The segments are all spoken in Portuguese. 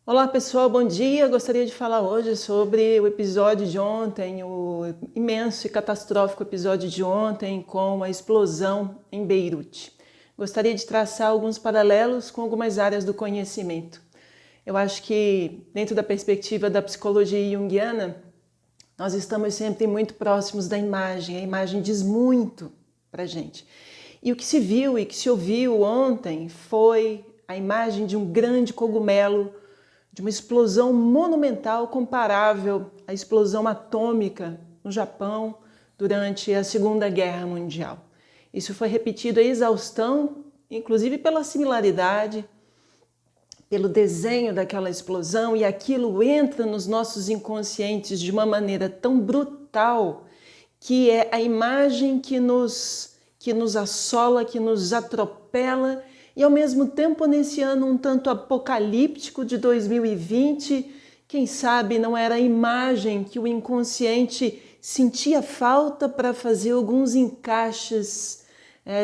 Olá pessoal, bom dia. Gostaria de falar hoje sobre o episódio de ontem, o imenso e catastrófico episódio de ontem com a explosão em Beirute. Gostaria de traçar alguns paralelos com algumas áreas do conhecimento. Eu acho que, dentro da perspectiva da psicologia junguiana, nós estamos sempre muito próximos da imagem. A imagem diz muito pra gente. E o que se viu e que se ouviu ontem foi a imagem de um grande cogumelo, de uma explosão monumental comparável à explosão atômica no Japão durante a Segunda Guerra Mundial. Isso foi repetido à exaustão, inclusive pela similaridade, pelo desenho daquela explosão, e aquilo entra nos nossos inconscientes de uma maneira tão brutal que é a imagem que nos assola, que nos atropela. E ao mesmo tempo, nesse ano um tanto apocalíptico de 2020, quem sabe não era a imagem que o inconsciente sentia falta para fazer alguns encaixes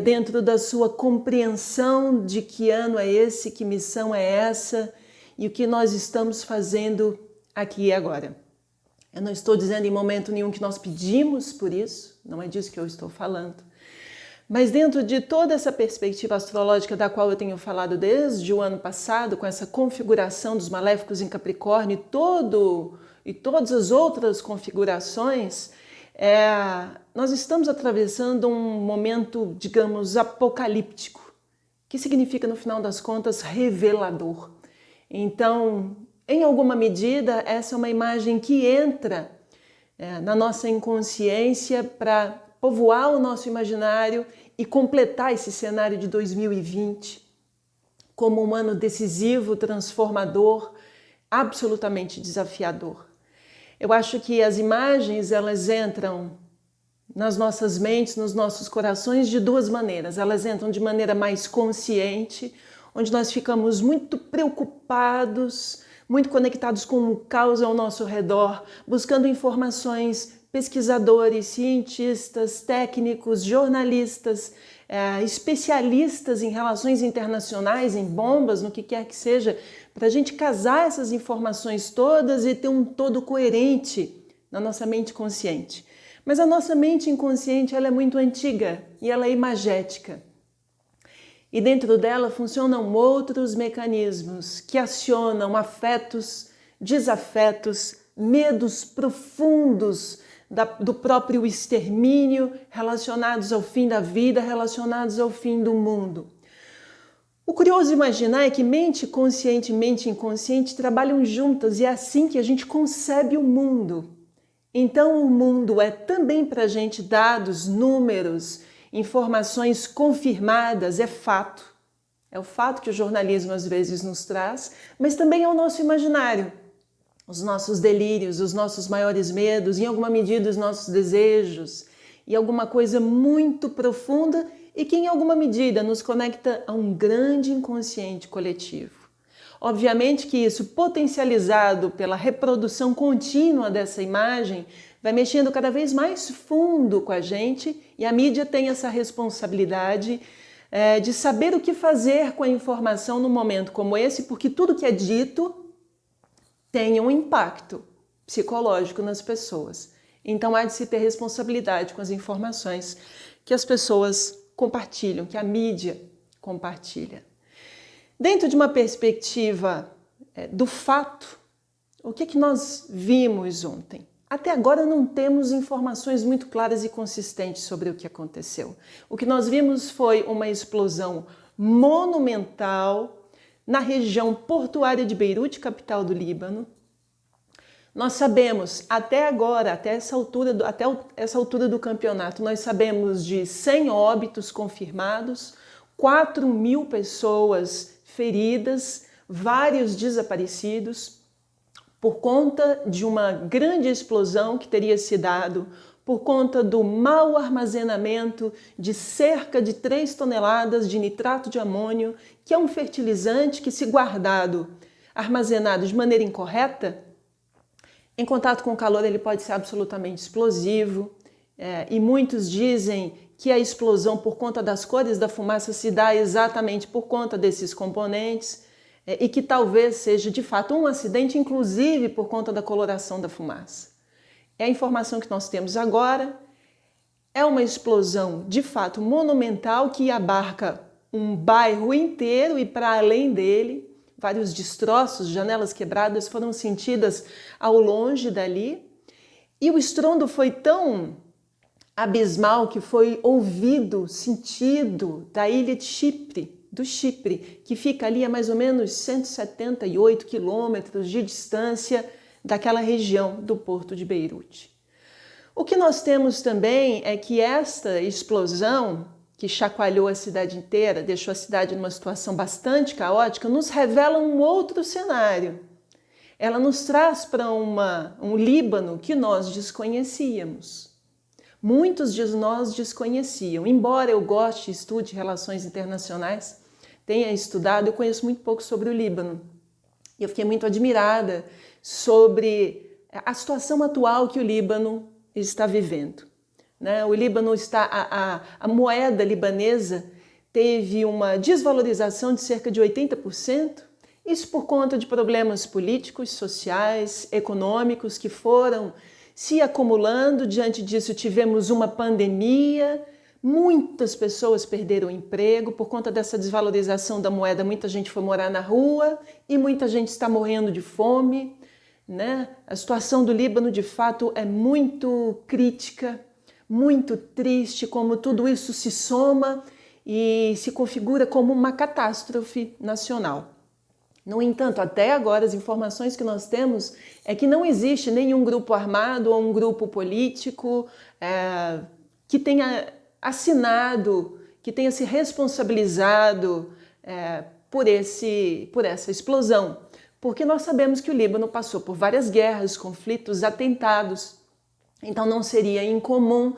dentro da sua compreensão de que ano é esse, que missão é essa e o que nós estamos fazendo aqui e agora. Eu não estou dizendo em momento nenhum que nós pedimos por isso, não é disso que eu estou falando. Mas dentro de toda essa perspectiva astrológica da qual eu tenho falado desde o ano passado, com essa configuração dos maléficos em Capricórnio e todas as outras configurações, nós estamos atravessando um momento, digamos, apocalíptico, que significa, no final das contas, revelador. Então, em alguma medida, essa é uma imagem que entra na nossa inconsciência para povoar o nosso imaginário e completar esse cenário de 2020 como um ano decisivo, transformador, absolutamente desafiador. Eu acho que as imagens, elas entram nas nossas mentes, nos nossos corações de duas maneiras. Elas entram de maneira mais consciente, onde nós ficamos muito preocupados, muito conectados com o caos ao nosso redor, buscando informações, pesquisadores, cientistas, técnicos, jornalistas, especialistas em relações internacionais, em bombas, no que quer que seja, para a gente casar essas informações todas e ter um todo coerente na nossa mente consciente. Mas a nossa mente inconsciente, ela é muito antiga e ela é imagética. E dentro dela funcionam outros mecanismos que acionam afetos, desafetos, medos profundos do próprio extermínio, relacionados ao fim da vida, relacionados ao fim do mundo. O curioso imaginar é que mente consciente e mente inconsciente trabalham juntas e é assim que a gente concebe o mundo. Então o mundo é também para a gente dados, números, informações confirmadas, é fato. É o fato que o jornalismo às vezes nos traz, mas também é o nosso imaginário. Os nossos delírios, os nossos maiores medos, em alguma medida os nossos desejos, e alguma coisa muito profunda e que em alguma medida nos conecta a um grande inconsciente coletivo. Obviamente que isso, potencializado pela reprodução contínua dessa imagem, vai mexendo cada vez mais fundo com a gente, e a mídia tem essa responsabilidade de saber o que fazer com a informação num momento como esse, porque tudo que é dito tem um impacto psicológico nas pessoas. Então há de se ter responsabilidade com as informações que as pessoas compartilham, que a mídia compartilha. Dentro de uma perspectiva do fato, o que nós vimos ontem? Até agora não temos informações muito claras e consistentes sobre o que aconteceu. O que nós vimos foi uma explosão monumental na região portuária de Beirute, capital do Líbano. Nós sabemos, até agora, até essa altura do campeonato, nós sabemos de 100 óbitos confirmados, 4.000 pessoas feridas, vários desaparecidos, por conta de uma grande explosão que teria se dado por conta do mau armazenamento de cerca de 3 toneladas de nitrato de amônio, que é um fertilizante que, se guardado, armazenado de maneira incorreta, em contato com o calor ele pode ser absolutamente explosivo. E muitos dizem que a explosão, por conta das cores da fumaça, se dá exatamente por conta desses componentes. e que talvez seja de fato um acidente, inclusive por conta da coloração da fumaça. É a informação que nós temos agora. É uma explosão de fato monumental que abarca um bairro inteiro e para além dele. Vários destroços, janelas quebradas foram sentidas ao longe dali. E o estrondo foi tão abismal que foi ouvido, sentido da ilha de Chipre, do Chipre, que fica ali a mais ou menos 178 quilômetros de distância daquela região do porto de Beirute. O que nós temos também é que esta explosão, que chacoalhou a cidade inteira, deixou a cidade numa situação bastante caótica, nos revela um outro cenário. Ela nos traz para um Líbano que nós desconhecíamos. Muitos de nós desconheciam. Embora eu goste e estude relações internacionais, tenha estudado, eu conheço muito pouco sobre o Líbano. E eu fiquei muito admirada sobre a situação atual que o Líbano está vivendo. O Líbano a moeda libanesa teve uma desvalorização de cerca de 80%, isso por conta de problemas políticos, sociais, econômicos que foram se acumulando. Diante disso tivemos uma pandemia, muitas pessoas perderam o emprego por conta dessa desvalorização da moeda, muita gente foi morar na rua e muita gente está morrendo de fome. A situação do Líbano de fato é muito crítica, muito triste, como tudo isso se soma e se configura como uma catástrofe nacional. No entanto, até agora as informações que nós temos é que não existe nenhum grupo armado ou um grupo político que tenha assinado, que tenha se responsabilizado por essa explosão. Porque nós sabemos que o Líbano passou por várias guerras, conflitos, atentados. Então não seria incomum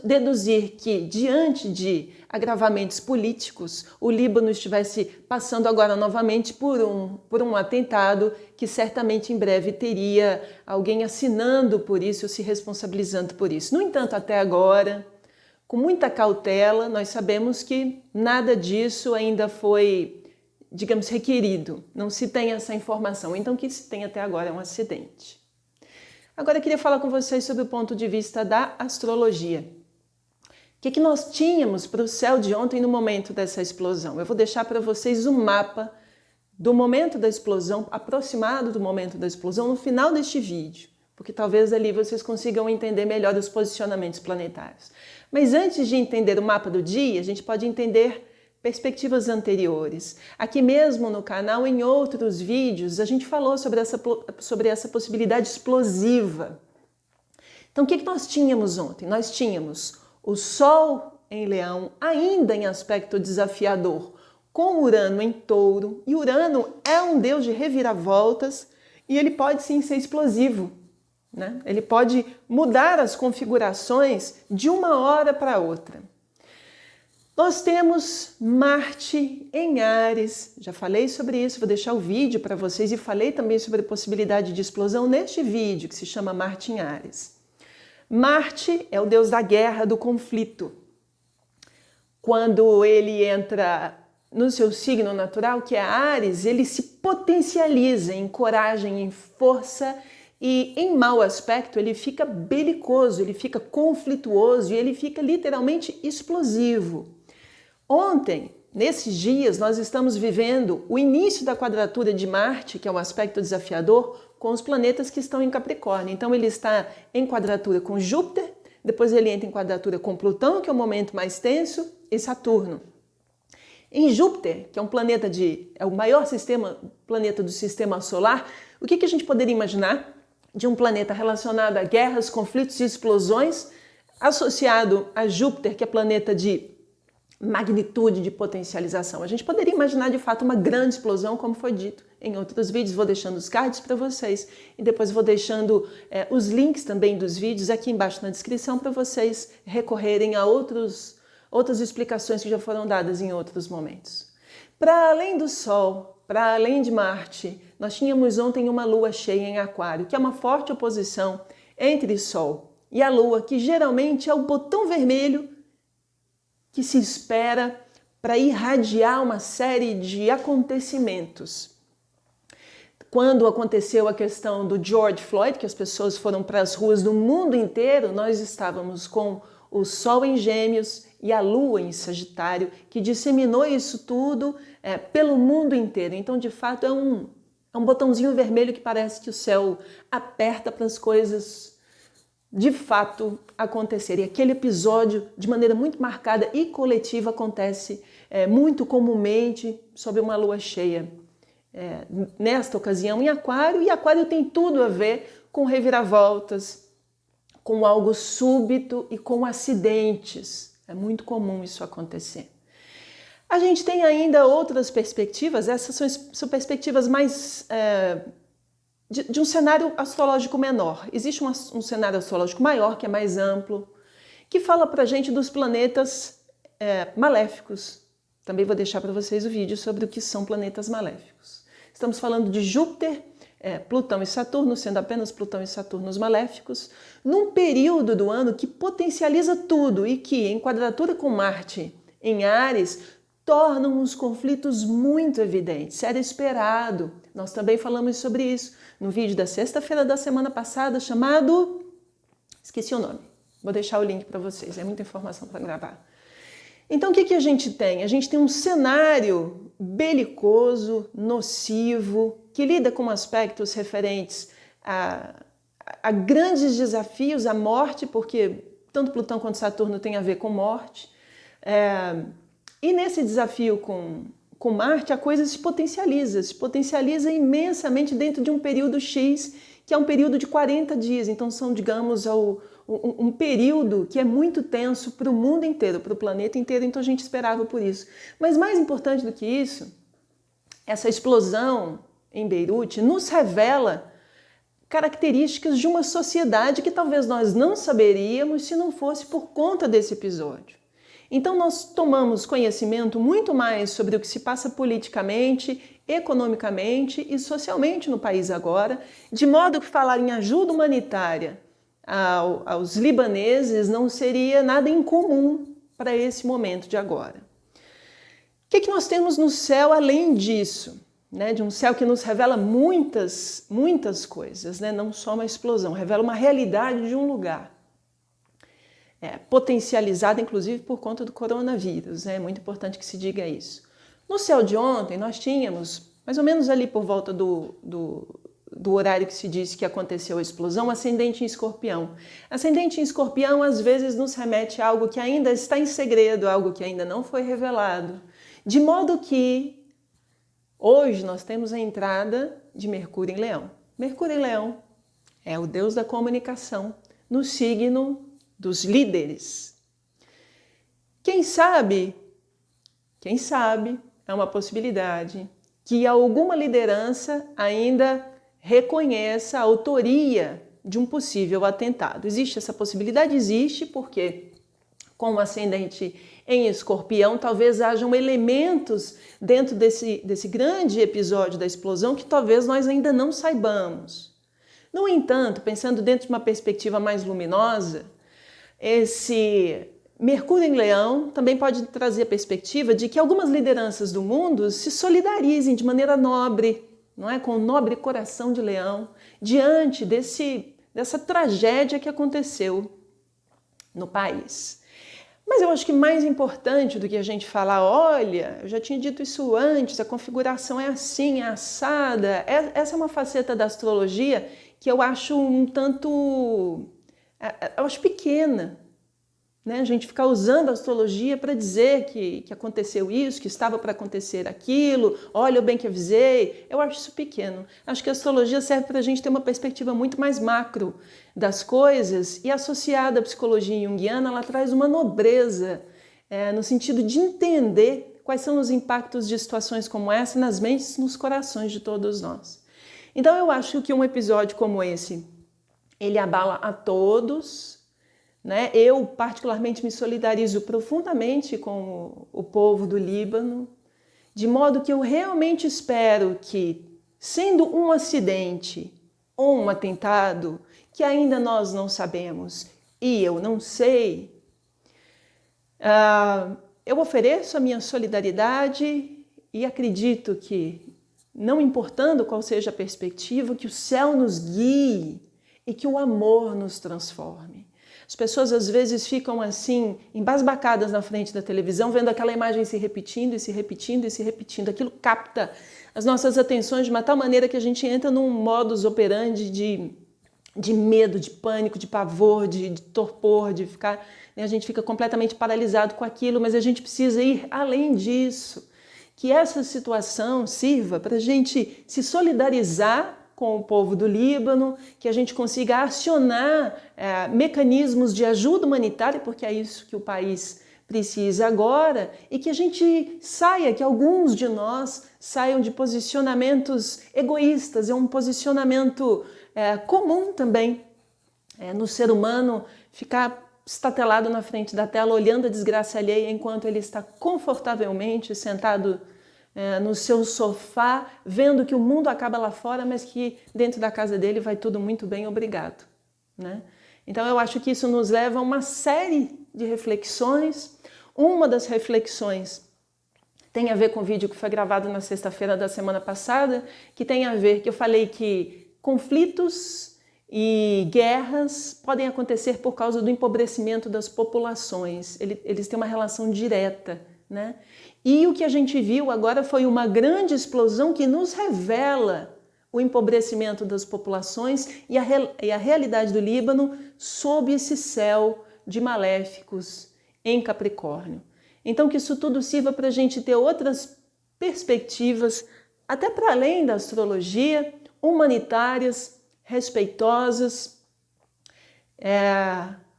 deduzir que, diante de agravamentos políticos, o Líbano estivesse passando agora novamente por um atentado que certamente em breve teria alguém assinando por isso, se responsabilizando por isso. No entanto, até agora, com muita cautela, nós sabemos que nada disso ainda foi, digamos, requerido. Não se tem essa informação. Então o que se tem até agora é um acidente. Agora eu queria falar com vocês sobre o ponto de vista da astrologia. O que nós tínhamos para o céu de ontem no momento dessa explosão? Eu vou deixar para vocês um mapa do momento da explosão, aproximado do momento da explosão, no final deste vídeo, porque talvez ali vocês consigam entender melhor os posicionamentos planetários. Mas antes de entender o mapa do dia, a gente pode entender perspectivas anteriores. Aqui mesmo no canal, em outros vídeos, a gente falou sobre essa possibilidade explosiva. Então, o que nós tínhamos ontem? Nós tínhamos o Sol em Leão, ainda em aspecto desafiador, com Urano em Touro. E Urano é um deus de reviravoltas e ele pode sim ser explosivo. Ele pode mudar as configurações de uma hora para outra. Nós temos Marte em Áries, já falei sobre isso, vou deixar o vídeo para vocês e falei também sobre a possibilidade de explosão neste vídeo que se chama Marte em Áries. Marte é o deus da guerra, do conflito. Quando ele entra no seu signo natural, que é Áries, ele se potencializa em coragem, em força e em mau aspecto ele fica belicoso, ele fica conflituoso e ele fica literalmente explosivo. Ontem, nesses dias, nós estamos vivendo o início da quadratura de Marte, que é um aspecto desafiador, com os planetas que estão em Capricórnio. Então ele está em quadratura com Júpiter, depois ele entra em quadratura com Plutão, que é o momento mais tenso, e Saturno. Em Júpiter, que é é o maior planeta do sistema solar, o que a gente poderia imaginar de um planeta relacionado a guerras, conflitos e explosões, associado a Júpiter, que é planeta de magnitude, de potencialização? A gente poderia imaginar de fato uma grande explosão, como foi dito em outros vídeos. Vou deixando os cards para vocês e depois vou deixando os links também dos vídeos aqui embaixo na descrição para vocês recorrerem a outras explicações que já foram dadas em outros momentos. Para além do Sol, para além de Marte, nós tínhamos ontem uma lua cheia em Aquário, que é uma forte oposição entre Sol e a Lua, que geralmente é o botão vermelho que se espera para irradiar uma série de acontecimentos. Quando aconteceu a questão do George Floyd, que as pessoas foram para as ruas do mundo inteiro, nós estávamos com o Sol em Gêmeos e a Lua em Sagitário, que disseminou isso tudo pelo mundo inteiro. Então, de fato, é um botãozinho vermelho que parece que o céu aperta para as coisas de fato acontecerem. E aquele episódio, de maneira muito marcada e coletiva, acontece muito comumente sob uma lua cheia. Nesta ocasião em Aquário, e Aquário tem tudo a ver com reviravoltas, com algo súbito e com acidentes. É muito comum isso acontecer. A gente tem ainda outras perspectivas, essas são perspectivas mais de um cenário astrológico menor. Existe um cenário astrológico maior, que é mais amplo, que fala pra gente dos planetas maléficos. Também vou deixar para vocês o vídeo sobre o que são planetas maléficos. Estamos falando de Júpiter, Plutão e Saturno, sendo apenas Plutão e Saturno os maléficos, num período do ano que potencializa tudo e que, em quadratura com Marte em Áries, tornam os conflitos muito evidentes. Era esperado. Nós também falamos sobre isso no vídeo da sexta-feira da semana passada, chamado... Esqueci o nome. Vou deixar o link para vocês, é muita informação para gravar. Então, o que a gente tem? A gente tem um cenário belicoso, nocivo, que lida com aspectos referentes a grandes desafios, à morte, porque tanto Plutão quanto Saturno tem a ver com morte. E nesse desafio com Marte, a coisa se potencializa imensamente dentro de um período X, que é um período de 40 dias. Então, são, digamos, um período que é muito tenso para o mundo inteiro, para o planeta inteiro, então a gente esperava por isso. Mas mais importante do que isso, essa explosão em Beirute nos revela características de uma sociedade que talvez nós não saberíamos se não fosse por conta desse episódio. Então nós tomamos conhecimento muito mais sobre o que se passa politicamente, economicamente e socialmente no país agora, de modo que falar em ajuda humanitária aos libaneses não seria nada incomum para esse momento de agora. O que nós temos no céu além disso? De um céu que nos revela muitas coisas, não só uma explosão, revela uma realidade de um lugar. Potencializada, inclusive, por conta do coronavírus. É muito importante que se diga isso. No céu de ontem, nós tínhamos, mais ou menos ali por volta do horário que se disse que aconteceu a explosão, ascendente em Escorpião. Ascendente em Escorpião, às vezes, nos remete a algo que ainda está em segredo, algo que ainda não foi revelado. De modo que, hoje, nós temos a entrada de Mercúrio em Leão. Mercúrio em Leão é o deus da comunicação, no signo dos líderes. Quem sabe, é uma possibilidade que alguma liderança ainda reconheça a autoria de um possível atentado. Existe essa possibilidade? Existe, porque com o ascendente em Escorpião, talvez hajam elementos dentro desse grande episódio da explosão que talvez nós ainda não saibamos. No entanto, pensando dentro de uma perspectiva mais luminosa, esse Mercúrio em Leão também pode trazer a perspectiva de que algumas lideranças do mundo se solidarizem de maneira nobre, não é? Com o nobre coração de Leão, diante dessa tragédia que aconteceu no país. Mas eu acho que mais importante do que a gente falar, olha, eu já tinha dito isso antes, a configuração é assim, é assada, essa é uma faceta da astrologia que eu acho um tanto... eu acho pequena, a gente ficar usando a astrologia para dizer que aconteceu isso, que estava para acontecer aquilo, olha, eu bem que avisei, eu acho isso pequeno. Acho que a astrologia serve para a gente ter uma perspectiva muito mais macro das coisas e associada à psicologia junguiana, ela traz uma nobreza no sentido de entender quais são os impactos de situações como essa nas mentes, nos corações de todos nós. Então eu acho que um episódio como esse, ele abala a todos, Eu particularmente me solidarizo profundamente com o povo do Líbano, de modo que eu realmente espero que, sendo um acidente ou um atentado, que ainda nós não sabemos e eu não sei, eu ofereço a minha solidariedade e acredito que não importando qual seja a perspectiva, que o céu nos guie e que o amor nos transforme. As pessoas às vezes ficam assim, embasbacadas na frente da televisão, vendo aquela imagem se repetindo e se repetindo e se repetindo. Aquilo capta as nossas atenções de uma tal maneira que a gente entra num modus operandi de medo, de pânico, de pavor, de torpor, de ficar... A gente fica completamente paralisado com aquilo, mas a gente precisa ir além disso. Que essa situação sirva para a gente se solidarizar com o povo do Líbano, que a gente consiga acionar mecanismos de ajuda humanitária, porque é isso que o país precisa agora, e que a gente saia, que alguns de nós saiam de posicionamentos egoístas. É um posicionamento comum também no ser humano ficar estatelado na frente da tela, olhando a desgraça alheia, enquanto ele está confortavelmente sentado no seu sofá, vendo que o mundo acaba lá fora, mas que dentro da casa dele vai tudo muito bem, obrigado. Né? Então eu acho que isso nos leva a uma série de reflexões. Uma das reflexões tem a ver com o vídeo que foi gravado na sexta-feira da semana passada, que tem a ver, que eu falei que conflitos e guerras podem acontecer por causa do empobrecimento das populações. Eles têm uma relação direta, né? E o que a gente viu agora foi uma grande explosão que nos revela o empobrecimento das populações e a realidade do Líbano sob esse céu de maléficos em Capricórnio. Então que isso tudo sirva para a gente ter outras perspectivas, até para além da astrologia, humanitárias, respeitosas,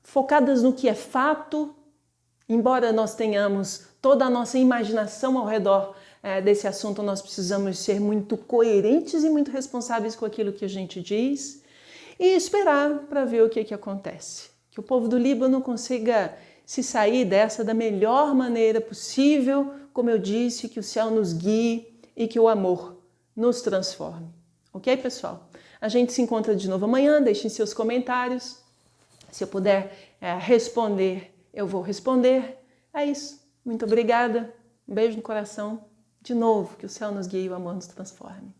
focadas no que é fato, embora nós tenhamos toda a nossa imaginação ao redor desse assunto, nós precisamos ser muito coerentes e muito responsáveis com aquilo que a gente diz e esperar para ver o que acontece. Que o povo do Líbano consiga se sair dessa da melhor maneira possível, como eu disse, que o céu nos guie e que o amor nos transforme. Ok, pessoal? A gente se encontra de novo amanhã, deixem seus comentários. Se eu puder responder, eu vou responder. É isso. Muito obrigada. Um beijo no coração. De novo, que o céu nos guie e o amor nos transforme.